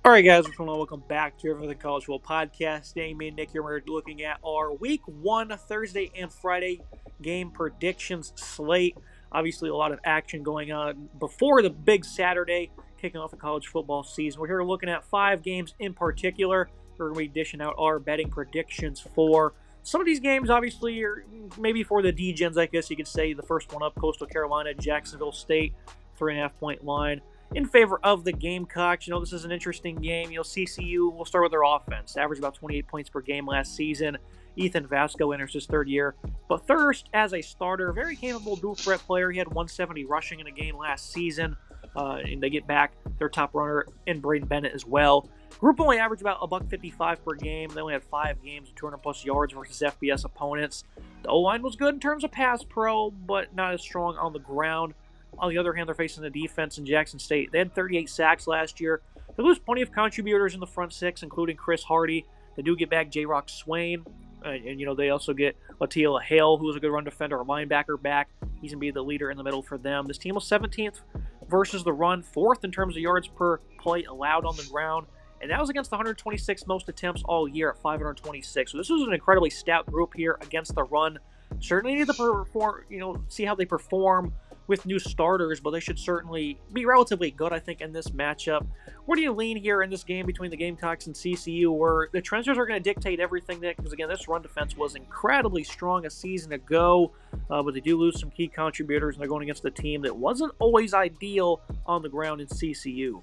All right, guys, what's going on? Welcome back to the College Football Podcast. Today, me and Nick here, we're looking at our Week 1 Thursday and Friday game predictions slate. Obviously, a lot of action going on before the big Saturday, kicking off the college football season. We're here looking at 5 games in particular. We're going to be dishing out our betting predictions for some of these games. Obviously, are maybe for the D-Gens, I guess you could say. The first one up, Coastal Carolina, Jacksonville State, 3.5-point line in favor of the Gamecocks. This is an interesting game. CCU, we'll start with their offense. Averaged about 28 points per game last season. Ethan Vasco enters his third year. But Thirst, as a starter, very capable dual threat player. He had 170 rushing in a game last season. And they get back their top runner in Braden Bennett as well. Group only averaged about $155 per game. They only had 5 games of 200-plus yards versus FBS opponents. The O-line was good in terms of pass pro, but not as strong on the ground. On the other hand, they're facing the defense in Jackson State. They had 38 sacks last year. They lose plenty of contributors in the front six, including Chris Hardy. They do get back J-Rock Swain. And they also get Latia Hale, who is a good run defender, a linebacker back. He's going to be the leader in the middle for them. This team was 17th versus the run, 4th in terms of yards per play allowed on the ground. And that was against the 126 most attempts all year at 526. So this was an incredibly stout group here against the run. Certainly need to perform, see how they perform with new starters, but they should certainly be relatively good, I think, in this matchup. Where do you lean here in this game between the Gamecocks and CCU, where the transfers are going to dictate everything? Because, again, this run defense was incredibly strong a season ago, but they do lose some key contributors, and they're going against a team that wasn't always ideal on the ground in CCU.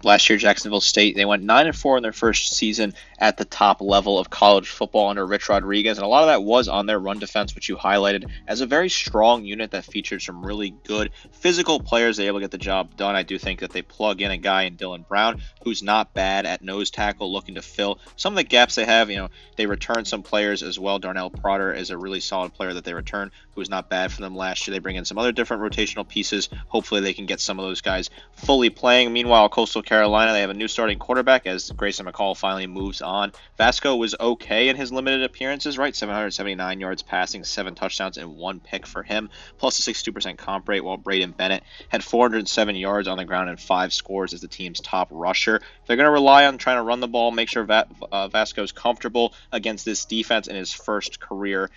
Last year, Jacksonville State, they went 9-4 in their first season at the top level of college football under Rich Rodriguez, and a lot of that was on their run defense, which you highlighted as a very strong unit that featured some really good physical players. They were able to get the job done. I do think that they plug in a guy in Dylan Brown, who's not bad at nose tackle, looking to fill some of the gaps they have. They return some players as well. Darnell Protter is a really solid player that they return, who was not bad for them last year. They bring in some other different rotational pieces. Hopefully they can get some of those guys fully playing. Meanwhile, Coastal Carolina, they have a new starting quarterback as Grayson McCall finally moves on. Vasco was okay in his limited appearances, right? 779 yards passing, 7 touchdowns, and 1 pick for him, plus a 62% comp rate, while Braden Bennett had 407 yards on the ground and 5 scores as the team's top rusher. They're going to rely on trying to run the ball, make sure Vasco's comfortable against this defense in his first career,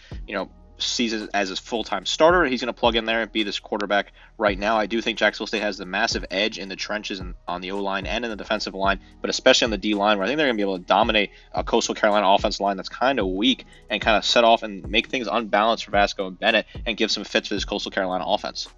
season as his full-time starter. He's going to plug in there and be this quarterback right now. I do think Jacksonville State has the massive edge in the trenches and on the O-line and in the defensive line, but especially on the D-line, where I think they're going to be able to dominate a Coastal Carolina offensive line that's kind of weak and kind of set off and make things unbalanced for Vasco and Bennett and give some fits for this Coastal Carolina offense.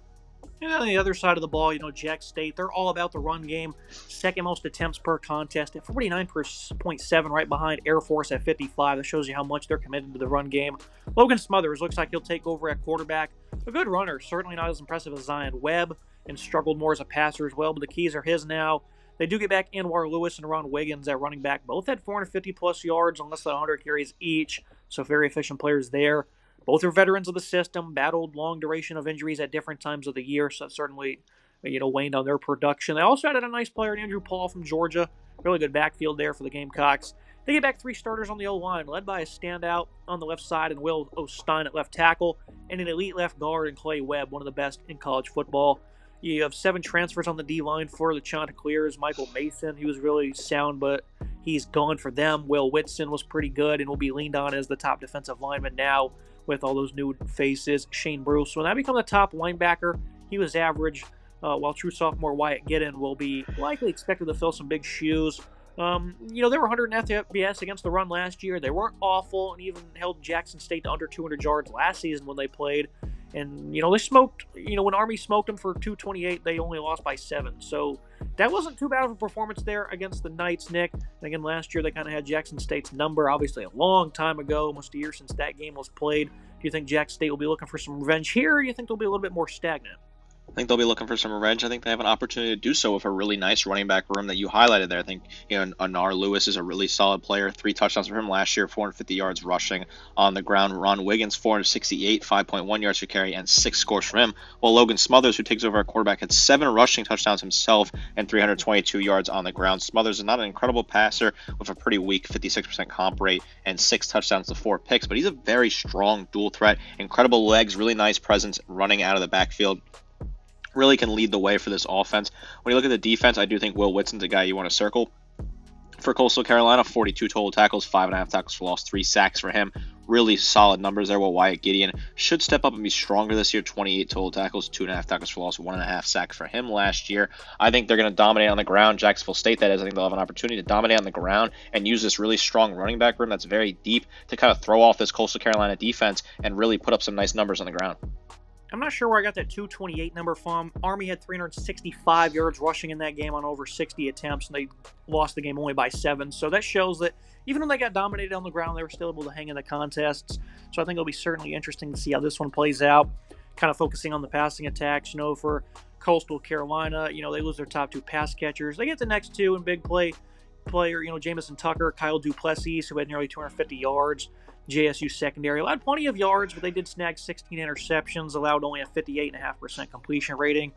And on the other side of the ball, Jack State, they're all about the run game. Second most attempts per contest at 49.7, right behind Air Force at 55. That shows you how much they're committed to the run game. Logan Smothers looks like he'll take over at quarterback. A good runner, certainly not as impressive as Zion Webb, and struggled more as a passer as well, but the keys are his now. They do get back Anwar Lewis and Ron Wiggins at running back. Both had 450-plus yards on less than 100 carries each, so very efficient players there. Both are veterans of the system, battled long duration of injuries at different times of the year, so that certainly, waned on their production. They also added a nice player, Andrew Paul from Georgia. Really good backfield there for the Gamecocks. They get back 3 starters on the O-line, led by a standout on the left side and Will O'Stein at left tackle, and an elite left guard in Clay Webb, one of the best in college football. You have 7 transfers on the D-line for the Chanticleers. Michael Mason, he was really sound, but he's gone for them. Will Whitson was pretty good and will be leaned on as the top defensive lineman now with all those new faces. Shane Bruce, when that becomes the top linebacker, he was average, while true sophomore Wyatt Giddin will be likely expected to fill some big shoes. They were 100 in FBS against the run last year. They weren't awful and even held Jackson State to under 200 yards last season when they played. And, they smoked, when Army smoked them for 228, they only lost by 7. So that wasn't too bad of a performance there against the Knights, Nick. And again, last year they kind of had Jackson State's number, obviously a long time ago, almost a year since that game was played. Do you think Jack State will be looking for some revenge here, or do you think they'll be a little bit more stagnant? I think they'll be looking for some revenge. I think they have an opportunity to do so with a really nice running back room that you highlighted there. I think, Anar Lewis is a really solid player. 3 touchdowns for him last year, 450 yards rushing on the ground. Ron Wiggins, 468, 5.1 yards per carry, and 6 scores for him. While Logan Smothers, who takes over at quarterback, had 7 rushing touchdowns himself and 322 yards on the ground. Smothers is not an incredible passer with a pretty weak 56% comp rate and 6 touchdowns to 4 picks, but he's a very strong dual threat. Incredible legs, really nice presence running out of the backfield. Really can lead the way for this offense. When you look at the defense, I do think Will Whitson's a guy you want to circle. For Coastal Carolina, 42 total tackles, 5.5 tackles for loss, 3 sacks for him. Really solid numbers there. While Wyatt Gideon should step up and be stronger this year. 28 total tackles, 2.5 tackles for loss, 1.5 sacks for him last year. I think they're going to dominate on the ground. Jacksonville State, that is. I think they'll have an opportunity to dominate on the ground and use this really strong running back room that's very deep to kind of throw off this Coastal Carolina defense and really put up some nice numbers on the ground. I'm not sure where I got that 228 number from. Army had 365 yards rushing in that game on over 60 attempts, and they lost the game only by 7. So that shows that even when they got dominated on the ground, they were still able to hang in the contests. So I think it'll be certainly interesting to see how this one plays out. Kind of focusing on the passing attacks, for Coastal Carolina, they lose their top 2 pass catchers. They get the next 2 in big player, Jamison Tucker, Kyle Duplessis, who had nearly 250 yards. JSU secondary allowed plenty of yards, but they did snag 16 interceptions, allowed only a 58.5% completion rating.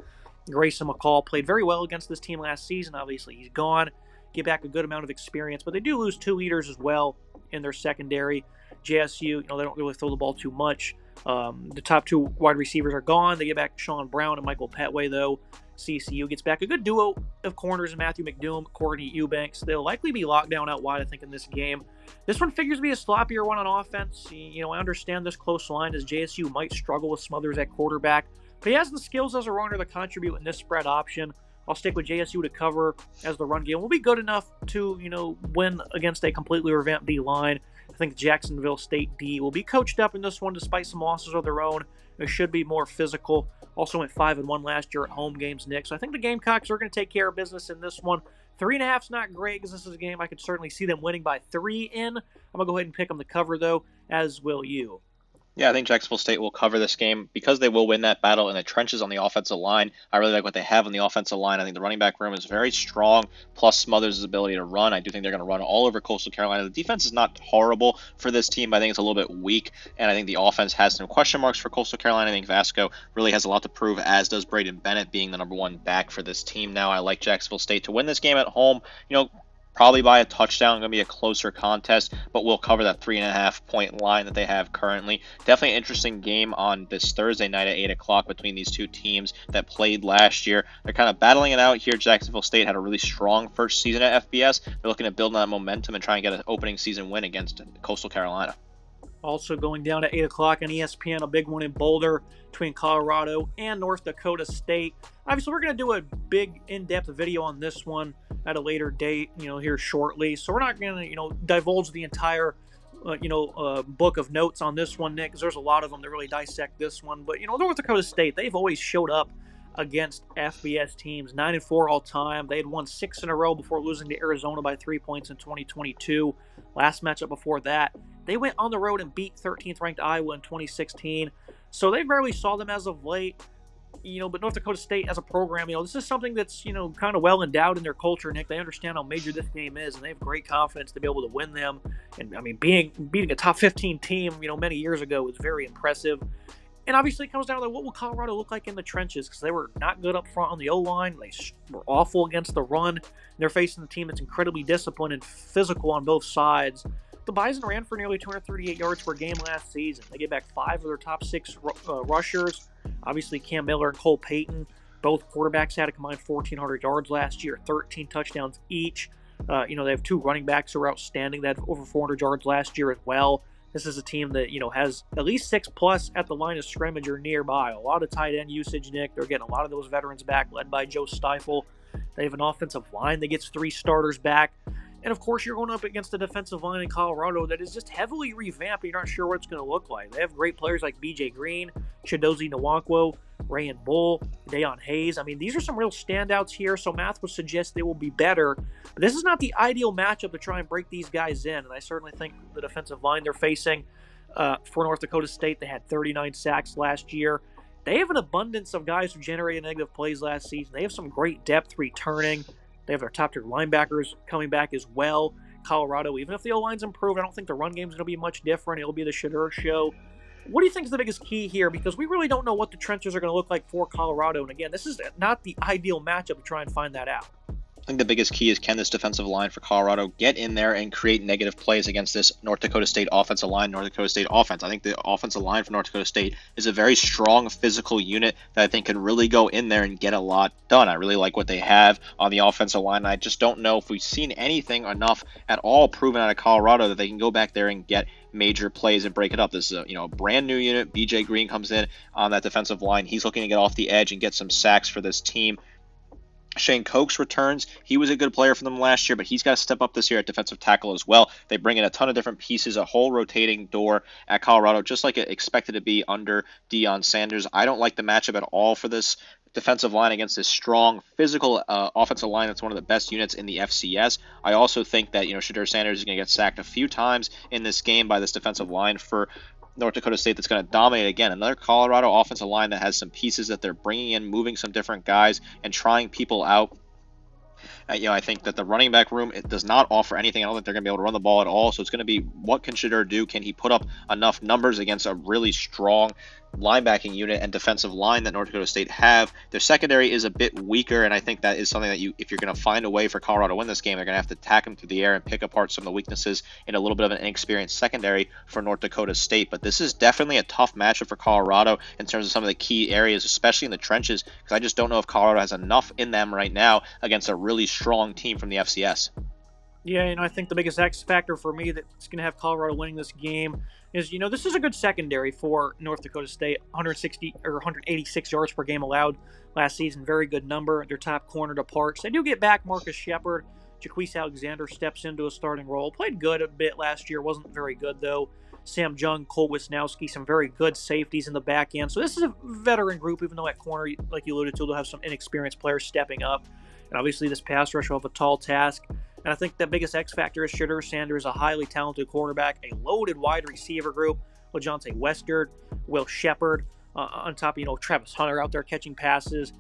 Grayson McCall played very well against this team last season. Obviously, he's gone. Get back a good amount of experience, but they do lose 2 leaders as well in their secondary. JSU, they don't really throw the ball too much. The top 2 wide receivers are gone. They get back Sean Brown and Michael Petway, though. CCU gets back a good duo of corners, Matthew McDoom, Courtney Eubanks. They'll likely be locked down out wide, I think, in this game. This one figures to be a sloppier one on offense. I understand this close line as JSU might struggle with Smothers at quarterback, but he has the skills as a runner to contribute in this spread option. I'll stick with JSU to cover, as the run game will be good enough to, win against a completely revamped D-line. I think Jacksonville State D will be coached up in this one despite some losses of their own. It should be more physical. Also went 5-1 last year at home games, Nick. So I think the Gamecocks are going to take care of business in this one. 3.5 is not great because this is a game I could certainly see them winning by 3 in. I'm going to go ahead and pick them to cover, though, as will you. Yeah, I think Jacksonville State will cover this game because they will win that battle in the trenches on the offensive line. I really like what they have on the offensive line. I think the running back room is very strong, plus Smothers' ability to run. I do think they're going to run all over Coastal Carolina. The defense is not horrible for this team, but I think it's a little bit weak, and I think the offense has some question marks for Coastal Carolina. I think Vasco really has a lot to prove, as does Braden Bennett being the number 1 back for this team now. I like Jacksonville State to win this game at home. Probably by a touchdown. Going to be a closer contest, but we'll cover that 3.5 point line that they have currently. Definitely an interesting game on this Thursday night at 8 o'clock between these 2 teams that played last year. They're kind of battling it out here. Jacksonville State had a really strong first season at FBS. They're looking to build on that momentum and try and get an opening season win against Coastal Carolina. Also going down at 8 o'clock on ESPN, a big one in Boulder between Colorado and North Dakota State. Obviously, we're going to do a big in-depth video on this one at a later date, here shortly. So we're not going to, divulge the entire, book of notes on this one, Nick, because there's a lot of them that really dissect this one. But, North Dakota State, they've always showed up against FBS teams, 9-4 all time. They had won 6 in a row before losing to Arizona by 3 points in 2022. Last matchup before that, they went on the road and beat 13th ranked Iowa in 2016. So they barely saw them as of late. But North Dakota State as a program, this is something that's, kind of well endowed in their culture, Nick. They understand how major this game is, and they have great confidence to be able to win them. And, beating a top 15 team, many years ago was very impressive. And obviously it comes down to what will Colorado look like in the trenches, because they were not good up front on the O-line. They were awful against the run. They're facing a team that's incredibly disciplined and physical on both sides. The Bison ran for nearly 238 yards per game last season. They get back 5 of their top 6 rushers. Obviously, Cam Miller and Cole Payton, both quarterbacks, had a combined 1,400 yards last year, 13 touchdowns each. They have 2 running backs who are outstanding. They had over 400 yards last year as well. This is a team that, has at least 6+ at the line of scrimmage or nearby. A lot of tight end usage, Nick. They're getting a lot of those veterans back, led by Joe Steifel. They have an offensive line that gets 3 starters back. And, of course, you're going up against a defensive line in Colorado that is just heavily revamped. You're not sure what it's going to look like. They have great players like B.J. Green, Chidozie Nwankwo, Rayan Bull, Dayon Hayes. These are some real standouts here, so math would suggest they will be better. But this is not the ideal matchup to try and break these guys in, and I certainly think the defensive line they're facing for North Dakota State, they had 39 sacks last year. They have an abundance of guys who generated negative plays last season. They have some great depth returning. They have their top-tier linebackers coming back as well. Colorado, even if the O-line's improved, I don't think the run game's going to be much different. It'll be the Shadur show. What do you think is the biggest key here? Because we really don't know what the trenches are going to look like for Colorado. And again, this is not the ideal matchup to try and find that out. I think the biggest key is, can this defensive line for Colorado get in there and create negative plays against this North Dakota State offensive line, North Dakota State offense. I think the offensive line for North Dakota State is a very strong physical unit that I think can really go in there and get a lot done. I really like what they have on the offensive line. I just don't know if we've seen anything enough at all proven out of Colorado that they can go back there and get major plays and break it up. This is a brand new unit. BJ Green comes in on that defensive line. He's looking to get off the edge and get some sacks for this team. Shane Kochs returns. He was a good player for them last year, but he's got to step up this year at defensive tackle as well. They bring in a ton of different pieces, a whole rotating door at Colorado, just like it expected to be under Deion Sanders. I don't like the matchup at all for this defensive line against this strong, physical offensive line that's one of the best units in the FCS. I also think that Shedeur Sanders is going to get sacked a few times in this game by this defensive line for North Dakota State that's going to dominate again. Another Colorado offensive line that has some pieces that they're bringing in, moving some different guys and trying people out. I think that the running back room, it does not offer anything. I don't think they're going to be able to run the ball at all. So it's going to be, what can Shedeur do? Can he put up enough numbers against a really strong linebacking unit and defensive line that North Dakota State have? Their secondary is a bit weaker, and I think that is something that if you're going to find a way for Colorado to win this game, they're going to have to attack them through the air and pick apart some of the weaknesses in a little bit of an inexperienced secondary for North Dakota State. But this is definitely a tough matchup for Colorado in terms of some of the key areas, especially in the trenches, because I just don't know if Colorado has enough in them right now against a really strong team from the FCS. Yeah, I think the biggest X factor for me that's going to have Colorado winning this game is, this is a good secondary for North Dakota State. 160 or 186 yards per game allowed last season. Very good number. Their top corner departs. They do get back Marcus Shepard. Jaquise Alexander steps into a starting role. Played good a bit last year. Wasn't very good, though. Sam Jung, Cole Wisnowski, some very good safeties in the back end. So this is a veteran group, even though at corner, like you alluded to, they'll have some inexperienced players stepping up. And obviously this pass rush will have a tall task. And I think the biggest X factor is Shedeur Sanders, a highly talented quarterback, a loaded wide receiver group with LaJohntay Westard, Will Shepard, on top of, Travis Hunter out there catching passes,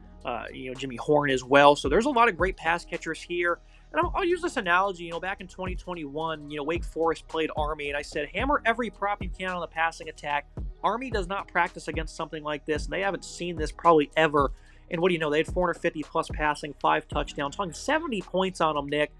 Jimmy Horn as well. So there's a lot of great pass catchers here. And I'll use this analogy, back in 2021, Wake Forest played Army, and I said, hammer every prop you can on the passing attack. Army does not practice against something like this, and they haven't seen this probably ever. And what do you know? They had 450-plus passing, 5 touchdowns, hung 70 points on them, Nick.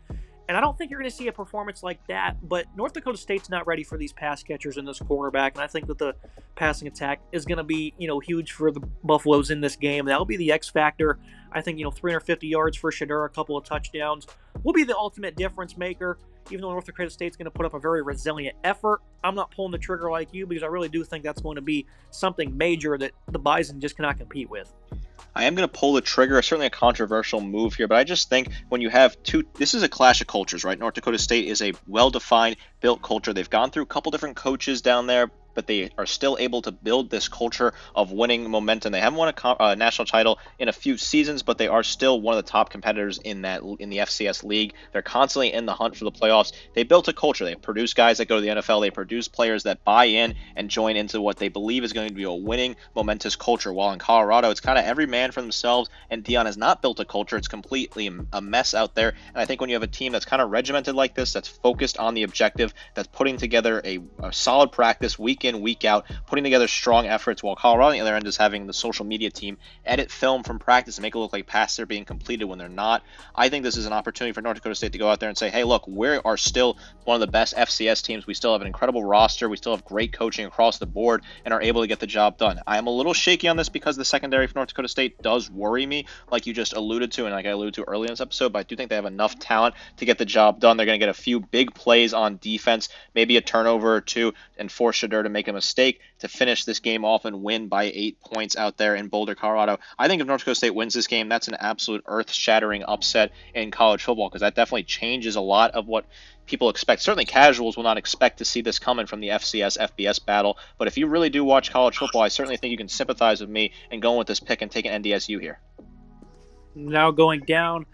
And I don't think you're going to see a performance like that, but North Dakota State's not ready for these pass catchers in this quarterback, and I think that the passing attack is going to be, huge for the Buffaloes in this game. That'll be the X factor. I think, 350 yards for Shedeur, a couple of touchdowns, will be the ultimate difference maker. Even though North Dakota State's going to put up a very resilient effort, I'm not pulling the trigger like you, because I really do think that's going to be something major that the Bison just cannot compete with. I am going to pull the trigger, certainly a controversial move here, but I just think when you have this is a clash of cultures, right? North Dakota State is a well-defined, built culture. They've gone through a couple different coaches down there, but they are still able to build this culture of winning momentum. They haven't won a national title in a few seasons, but they are still one of the top competitors in the FCS league. They're constantly in the hunt for the playoffs. They built a culture. They produce guys that go to the NFL. They produce players that buy in and join into what they believe is going to be a winning, momentous culture. While in Colorado, it's kind of every man for themselves, and Deion has not built a culture. It's completely a mess out there. And I think when you have a team that's kind of regimented like this, that's focused on the objective, that's putting together a solid practice week in, week out, putting together strong efforts, while Colorado on the other end is having the social media team edit film from practice and make it look like passes are being completed when they're not. I think this is an opportunity for North Dakota State to go out there and say, hey, look, we are still one of the best FCS teams. We still have an incredible roster. We still have great coaching across the board and are able to get the job done. I am a little shaky on this because the secondary for North Dakota State does worry me, like you just alluded to and like I alluded to earlier in this episode, but I do think they have enough talent to get the job done. They're going to get a few big plays on defense, maybe a turnover or two, and force Shedeur to make a mistake to finish this game off and win by 8 points out there in Boulder, Colorado. I think if North Dakota State wins this game, that's an absolute earth-shattering upset in college football, because that definitely changes a lot of what people expect. Certainly casuals will not expect to see this coming from the FCS FBS battle, but if you really do watch college football, I certainly think you can sympathize with me and go with this pick and take an NDSU here. Now going down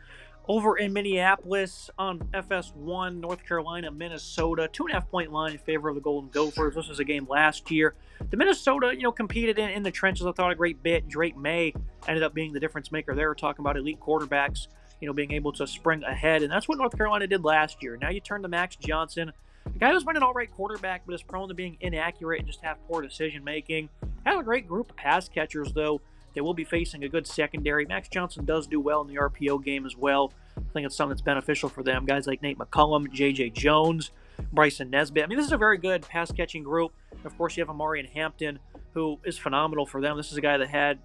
over in Minneapolis on FS1, North Carolina, Minnesota, 2.5-point line in favor of the Golden Gophers. This was a game last year. The Minnesota, competed in the trenches, I thought, a great bit. Drake May ended up being the difference maker there. We're talking about elite quarterbacks, being able to spring ahead, and that's what North Carolina did last year. Now you turn to Max Johnson, a guy who's been an all-right quarterback, but is prone to being inaccurate and just have poor decision-making. Has a great group of pass catchers, though. They will be facing a good secondary. Max Johnson does do well in the RPO game as well. I think it's something that's beneficial for them. Guys like Nate McCullum, J.J. Jones, Bryson Nesbitt. I mean, this is a very good pass-catching group. Of course, you have Amari Hampton, who is phenomenal for them. This is a guy that had,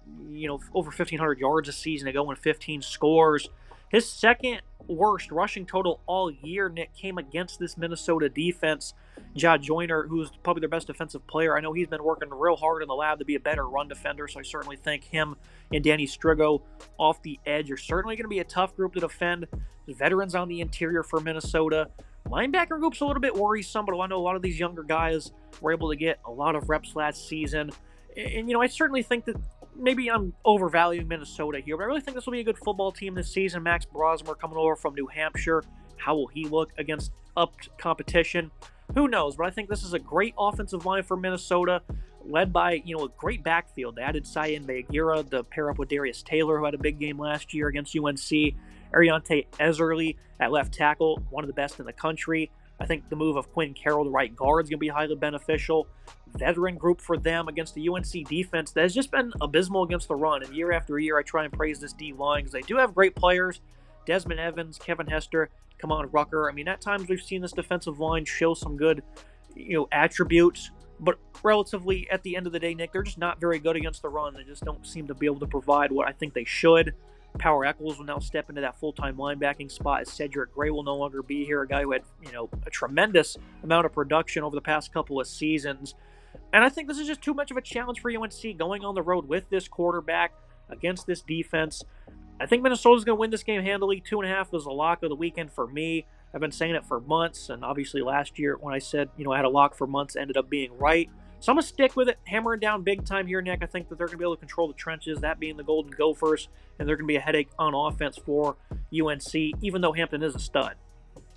over 1,500 yards a season to go in 15 scores. His second worst rushing total all year, Nick, came against this Minnesota defense. Ja Joyner, who's probably their best defensive player. I know he's been working real hard in the lab to be a better run defender, so I certainly think him and Danny Strigo off the edge are certainly going to be a tough group to defend. There's veterans on the interior for Minnesota. Linebacker group's a little bit worrisome, but I know a lot of these younger guys were able to get a lot of reps last season. And, I certainly think that maybe I'm overvaluing Minnesota here, but I really think this will be a good football team this season. Max Brosmer coming over from New Hampshire. How will he look against upped competition? Who knows? But I think this is a great offensive line for Minnesota, led by, a great backfield. They added Cyan Magira to pair up with Darius Taylor, who had a big game last year against UNC. Ariante Ezerly at left tackle, one of the best in the country. I think the move of Quinn Carroll to right guard is going to be highly beneficial. Veteran group for them against the UNC defense that has just been abysmal against the run. And year after year, I try and praise this D-line because they do have great players. Desmond Evans, Kevin Hester, Kamon Rucker. I mean, at times we've seen this defensive line show some good, attributes. But relatively, at the end of the day, Nick, they're just not very good against the run. They just don't seem to be able to provide what I think they should. Power Echols will now step into that full-time linebacking spot as Cedric Gray will no longer be here, a guy who had, a tremendous amount of production over the past couple of seasons. And I think this is just too much of a challenge for UNC going on the road with this quarterback against this defense. I think Minnesota's going to win this game handily. 2.5 was a lock of the weekend for me. I've been saying it for months, and obviously last year when I said, I had a lock for months, ended up being right. So I'm going to stick with it, hammering down big time here, Nick. I think that they're going to be able to control the trenches, that being the Golden Gophers, and they're going to be a headache on offense for UNC, even though Hampton is a stud.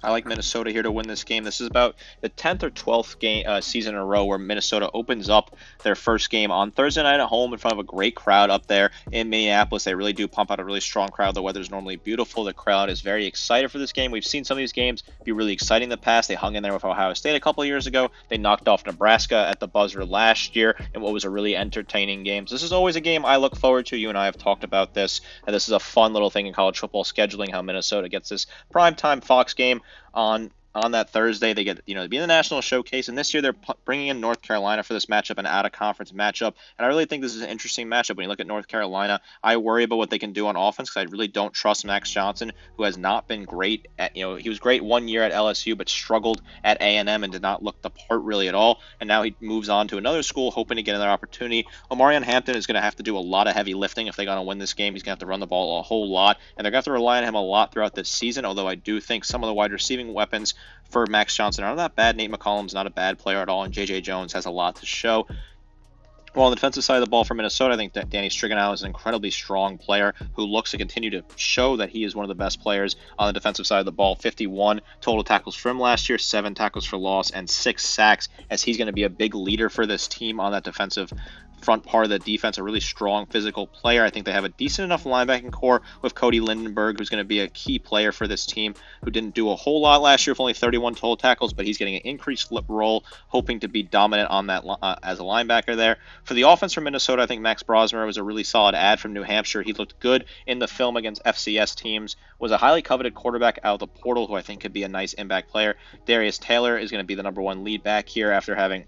I like Minnesota here to win this game. This is about the 10th or 12th game season in a row where Minnesota opens up their first game on Thursday night at home in front of a great crowd up there in Minneapolis. They really do pump out a really strong crowd. The weather's normally beautiful. The crowd is very excited for this game. We've seen some of these games be really exciting in the past. They hung in there with Ohio State a couple of years ago. They knocked off Nebraska at the buzzer last year in what was a really entertaining game. So this is always a game I look forward to. You and I have talked about this, and this is a fun little thing in college football scheduling, how Minnesota gets this primetime Fox game on that Thursday. They get, to be in the national showcase, and this year they're bringing in North Carolina for this matchup, an out-of-conference matchup, and I really think this is an interesting matchup. When you look at North Carolina, I worry about what they can do on offense because I really don't trust Max Johnson, who has not been great at, he was great 1 year at LSU, but struggled at A&M and did not look the part really at all, and now he moves on to another school, hoping to get another opportunity. Omarion Hampton is going to have to do a lot of heavy lifting if they're going to win this game. He's going to have to run the ball a whole lot, and they're going to have to rely on him a lot throughout this season, although I do think some of the wide receiving weapons for Max Johnson are not bad. Nate McCollum's not a bad player at all, and J.J. Jones has a lot to show. Well, on the defensive side of the ball for Minnesota, I think that Danny Strigo is an incredibly strong player who looks to continue to show that he is one of the best players on the defensive side of the ball. 51 total tackles for him last year, 7 tackles for loss, and 6 sacks, as he's going to be a big leader for this team on that defensive front part of the defense, a really strong physical player. I think they have a decent enough linebacking core with Cody Lindenberg, who's going to be a key player for this team, who didn't do a whole lot last year with only 31 total tackles, but he's getting an increased role, hoping to be dominant on that as a linebacker there. For the offense from Minnesota, I think Max Brosmer was a really solid add from New Hampshire. He looked good in the film against FCS teams, was a highly coveted quarterback out of the portal who I think could be a nice impact player. Darius Taylor is going to be the number 1 lead back here after having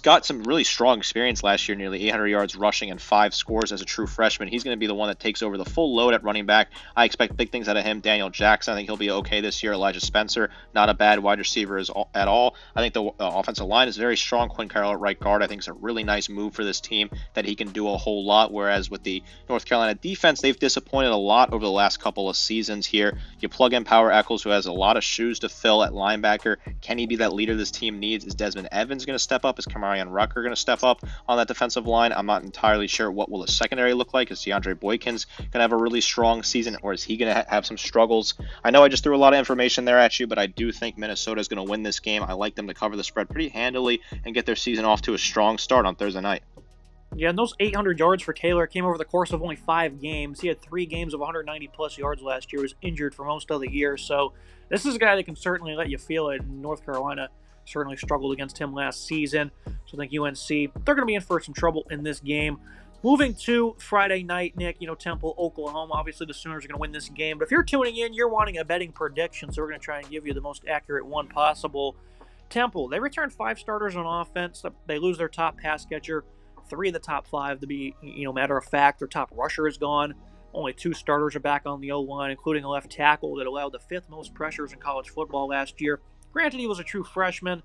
got some really strong experience last year, nearly 800 yards rushing and 5 scores as a true freshman. He's going to be the one that takes over the full load at running back. I expect big things out of him. Daniel Jackson, I think he'll be okay this year. Elijah Spencer, not a bad wide receiver at all. I think the offensive line is very strong. Quinn Carroll at right guard, I think, is a really nice move for this team, that he can do a whole lot, whereas with the North Carolina defense, they've disappointed a lot over the last couple of seasons here. You plug in Power Echols, who has a lot of shoes to fill at linebacker. Can he be that leader this team needs? Is Desmond Evans going to step up? Is Kamarion Rucker going to step up on that defensive line? I'm not entirely sure what will the secondary look like. Is DeAndre Boykins going to have a really strong season, or is he going to have some struggles? I know I just threw a lot of information there at you, but I do think Minnesota is going to win this game. I like them to cover the spread pretty handily and get their season off to a strong start on Thursday night. Yeah, and those 800 yards for Taylor came over the course of only 5 games. He had 3 games of 190-plus yards last year. He was injured for most of the year. So this is a guy that can certainly let you feel it. North Carolina certainly struggled against him last season. So I think UNC, they're going to be in for some trouble in this game. Moving to Friday night, Nick, Temple, Oklahoma. Obviously, the Sooners are going to win this game. But if you're tuning in, you're wanting a betting prediction, so we're going to try and give you the most accurate one possible. Temple, they return 5 starters on offense. They lose their top pass catcher, 3 of the top 5 to be, matter of fact. Their top rusher is gone. Only 2 starters are back on the O-line, including a left tackle that allowed the 5th most pressures in college football last year. Granted, he was a true freshman.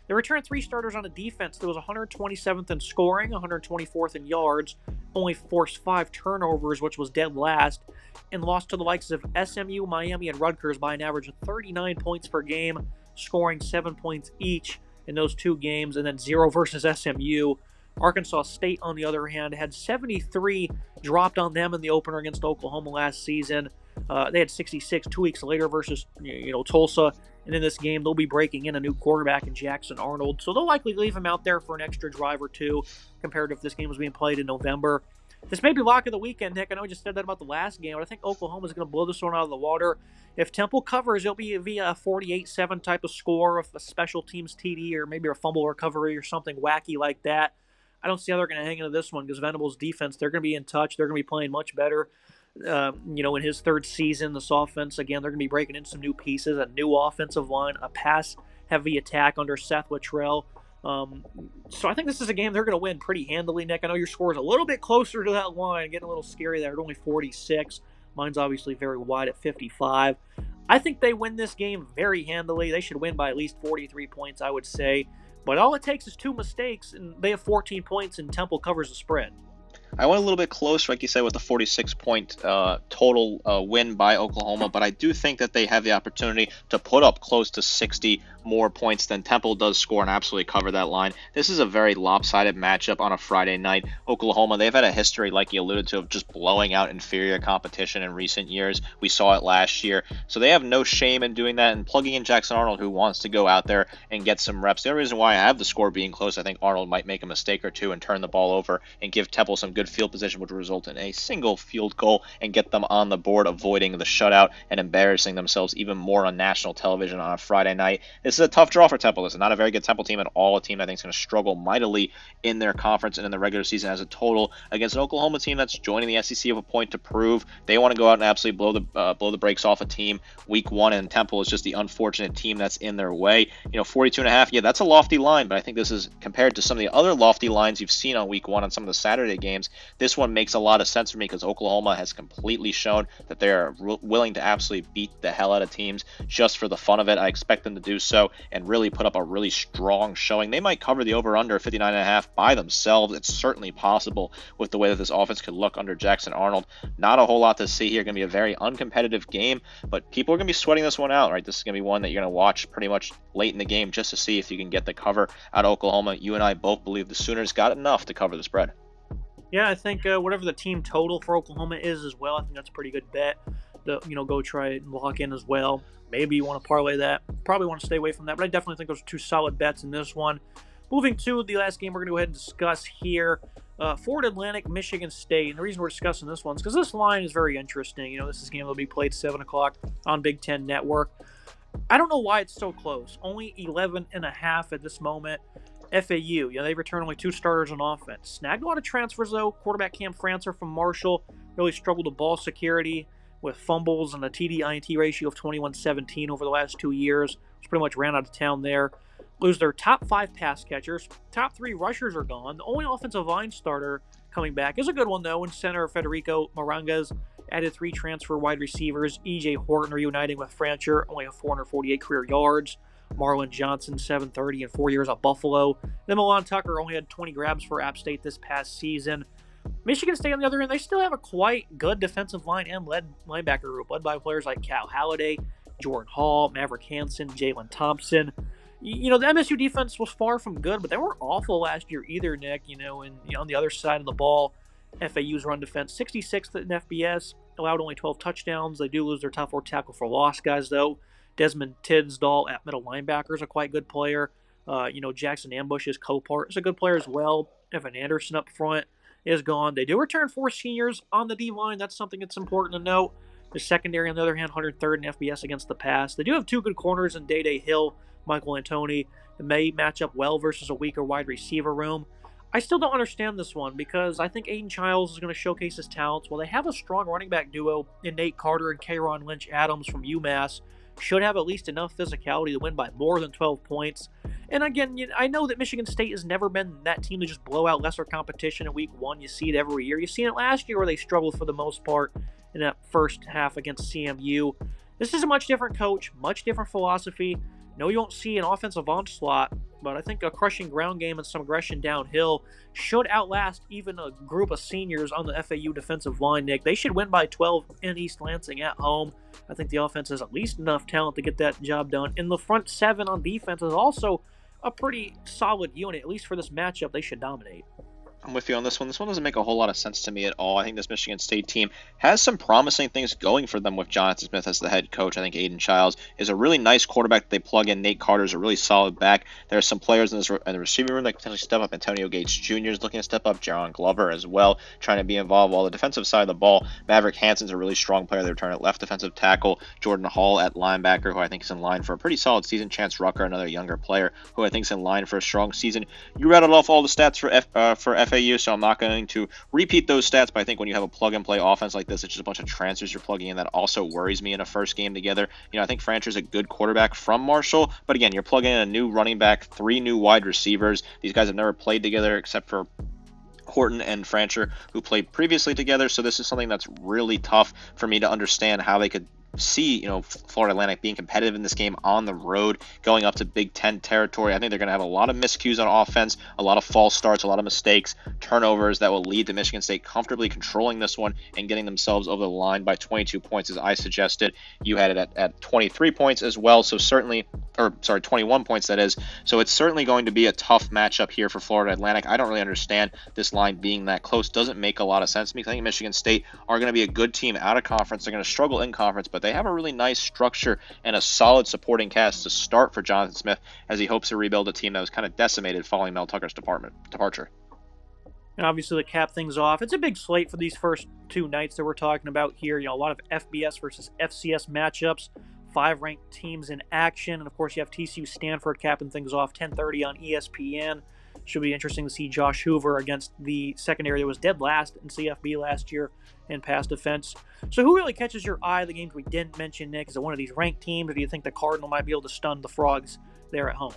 They returned 3 starters on a defense that was 127th in scoring, 124th in yards, only forced 5 turnovers, which was dead last, and lost to the likes of SMU, Miami, and Rutgers by an average of 39 points per game, scoring 7 points each in those 2 games, and then 0 versus SMU. Arkansas State, on the other hand, had 73 dropped on them in the opener against Oklahoma last season. They had 66 2 weeks later versus Tulsa. And in this game, they'll be breaking in a new quarterback in Jackson Arnold. So they'll likely leave him out there for an extra drive or 2 compared to if this game was being played in November. This may be lock of the weekend, Nick. I know I just said that about the last game, but I think Oklahoma is going to blow this one out of the water. If Temple covers, it'll be via a 48-7 type of score, of a special teams TD or maybe a fumble recovery or something wacky like that. I don't see how they're going to hang into this one because Venables' defense, they're going to be in touch. They're going to be playing much better. In his 3rd season, this offense, again, they're going to be breaking in some new pieces, a new offensive line, a pass-heavy attack under Seth Luttrell. So I think this is a game they're going to win pretty handily, Nick. I know your score is a little bit closer to that line, getting a little scary there at only 46. Mine's obviously very wide at 55. I think they win this game very handily. They should win by at least 43 points, I would say. But all it takes is 2 mistakes, and they have 14 points, and Temple covers the spread. I went a little bit closer, like you said, with the 46-point total win by Oklahoma, but I do think that they have the opportunity to put up close to 60 more points than Temple does score and absolutely cover that line. This is a very lopsided matchup on a Friday night. Oklahoma, they've had a history, like you alluded to, of just blowing out inferior competition in recent years. We saw it last year. So they have no shame in doing that and plugging in Jackson Arnold, who wants to go out there and get some reps. The only reason why I have the score being close, I think Arnold might make a mistake or 2 and turn the ball over and give Temple some good field position, which would result in a single field goal and get them on the board, avoiding the shutout and embarrassing themselves even more on national television on a Friday night. This is a tough draw for Temple. This is not a very good Temple team at all, a team I think is going to struggle mightily in their conference and in the regular season as a total against an Oklahoma team that's joining the SEC of a point to prove. They want to go out and absolutely blow the brakes off a team week 1, and Temple is just the unfortunate team that's in their way. 42.5, yeah, that's a lofty line, but I think this is, compared to some of the other lofty lines you've seen on week 1 on some of the Saturday games, this one makes a lot of sense for me because Oklahoma has completely shown that they are willing to absolutely beat the hell out of teams just for the fun of it. I expect them to do so and really put up a really strong showing. They might cover the over-under 59.5 by themselves. It's certainly possible with the way that this offense could look under Jackson Arnold. Not a whole lot to see here. Going to be a very uncompetitive game, but people are going to be sweating this one out, right? This is going to be one that you're going to watch pretty much late in the game just to see if you can get the cover out of Oklahoma. You and I both believe the Sooners got enough to cover the spread. Yeah, I think whatever the team total for Oklahoma is as well, I think that's a pretty good bet to go try and lock in as well. Maybe you want to parlay that. Probably want to stay away from that, but I definitely think those are 2 solid bets in this one. Moving to the last game we're going to go ahead and discuss here, Florida Atlantic, Michigan State. And the reason we're discussing this one is because this line is very interesting. This is a game that will be played 7 o'clock on Big Ten Network. I don't know why it's so close. Only 11.5 at this moment. FAU, they return only 2 starters on offense. Snagged a lot of transfers, though. Quarterback Cam Francer from Marshall really struggled with ball security with fumbles and a TD-INT ratio of 21-17 over the last 2 years. It's pretty much ran out of town there. Lose their top 5 pass catchers. Top 3 rushers are gone. The only offensive line starter coming back is a good one, though, in center Federico Morangas. Added 3 transfer wide receivers. E.J. Horton reuniting with Francher, only have 448 career yards. Marlon Johnson, 730 in 4 years at Buffalo. Then Milan Tucker only had 20 grabs for App State this past season. Michigan State, on the other end, they still have a quite good defensive line and linebacker group, led by players like Cal Halliday, Jordan Hall, Maverick Hansen, Jalen Thompson. The MSU defense was far from good, but they weren't awful last year either, Nick. And on the other side of the ball, FAU's run defense, 66th in FBS, allowed only 12 touchdowns. They do lose their top 4 tackle for loss guys, though. Desmond Tidsdall at middle linebacker is a quite good player. Jackson Ambush's Copart is a good player as well. Evan Anderson up front is gone. They do return 4 seniors on the D-line. That's something that's important to note. The secondary, on the other hand, 103rd in FBS against the pass. They do have 2 good corners in Day Hill, Michael Antoni. It may match up well versus a weaker wide receiver room. I still don't understand this one because I think Aiden Childs is going to showcase his talents. Well, they have a strong running back duo in Nate Carter and Kayron Lynch-Adams from UMass. Should have at least enough physicality to win by more than 12 points. And again, I know that Michigan State has never been that team to just blow out lesser competition in week one. You see it every year. You've seen it last year where they struggled for the most part in that first half against CMU. This is a much different coach, much different philosophy. No, you won't see an offensive onslaught, but I think a crushing ground game and some aggression downhill should outlast even a group of seniors on the FAU defensive line, Nick. They should win by 12 in East Lansing at home. I think the offense has at least enough talent to get that job done. And the front seven on defense is also a pretty solid unit. At least for this matchup, they should dominate. I'm with you on this one. This one doesn't make a whole lot of sense to me at all. I think this Michigan State team has some promising things going for them with Jonathan Smith as the head coach. I think Aiden Childs is a really nice quarterback that they plug in. Nate Carter is a really solid back. There are some players in the receiving room that can potentially step up. Antonio Gates Jr. is looking to step up. Jaron Glover as well, trying to be involved. While the defensive side of the ball, Maverick Hansen's a really strong player. They return at left defensive tackle. Jordan Hall at linebacker, who I think is in line for a pretty solid season. Chance Rucker, another younger player, who I think is in line for a strong season. You rattled off all the stats for FAU, so I'm not going to repeat those stats, but I think when you have a plug-and-play offense like this, it's just a bunch of transfers you're plugging in. That also worries me in a first game together. I think Francher's a good quarterback from Marshall, but again, you're plugging in a new running back, 3 new wide receivers. These guys have never played together except for Horton and Francher, who played previously together, so this is something that's really tough for me to understand how they could see, Florida Atlantic being competitive in this game on the road, going up to Big Ten territory. I think they're going to have a lot of miscues on offense, a lot of false starts, a lot of mistakes, turnovers that will lead to Michigan State comfortably controlling this one and getting themselves over the line by 22 points, as I suggested. You had it at 23 points as well, 21 points, that is. So it's certainly going to be a tough matchup here for Florida Atlantic. I don't really understand this line being that close. Doesn't make a lot of sense to me. I think Michigan State are going to be a good team out of conference. They're going to struggle in conference, but they have a really nice structure and a solid supporting cast to start for Jonathan Smith as he hopes to rebuild a team that was kind of decimated following Mel Tucker's departure. And obviously, to cap things off, it's a big slate for these first 2 nights that we're talking about here. A lot of FBS versus FCS matchups, 5 ranked teams in action, and of course, you have TCU Stanford capping things off 10:30 on ESPN. Should be interesting to see Josh Hoover against the secondary that was dead last in CFB last year in pass defense. So who really catches your eye, the games we didn't mention, Nick? Is it one of these ranked teams, or do you think the Cardinal might be able to stun the Frogs there at home?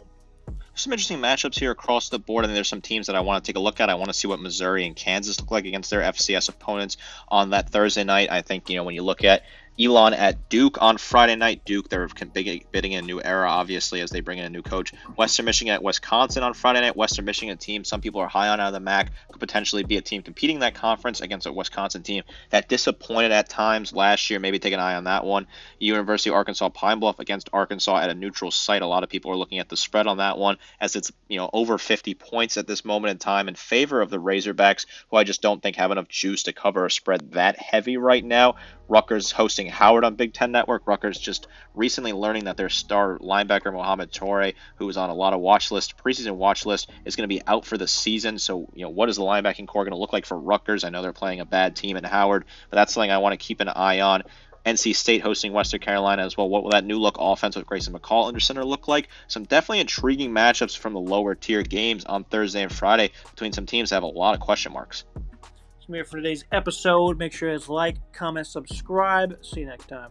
Some interesting matchups here across the board, and there's some teams that I want to take a look at. I want to see what Missouri and Kansas look like against their FCS opponents on that Thursday night. I think, when you look at Elon at Duke on Friday night. Duke, they're bidding in a new era, obviously, as they bring in a new coach. Western Michigan at Wisconsin on Friday night. Western Michigan, a team some people are high on out of the MAC, could potentially be a team competing in that conference against a Wisconsin team that disappointed at times last year. Maybe take an eye on that one. University of Arkansas Pine Bluff against Arkansas at a neutral site. A lot of people are looking at the spread on that one, as it's over 50 points at this moment in time in favor of the Razorbacks, who I just don't think have enough juice to cover a spread that heavy right now. Rutgers hosting Howard on Big Ten Network. Rutgers just recently learning that their star linebacker Mohamed Toure, who was on a lot of preseason watch list, is going to be out for the season. So, what is the linebacking core going to look like for Rutgers? I know they're playing a bad team in Howard, but that's something I want to keep an eye on. NC State hosting Western Carolina as well. What will that new look offense with Grayson McCall under center look like? Some definitely intriguing matchups from the lower tier games on Thursday and Friday between some teams that have a lot of question marks. That's me for today's episode. Make sure to like, comment, subscribe. See you next time.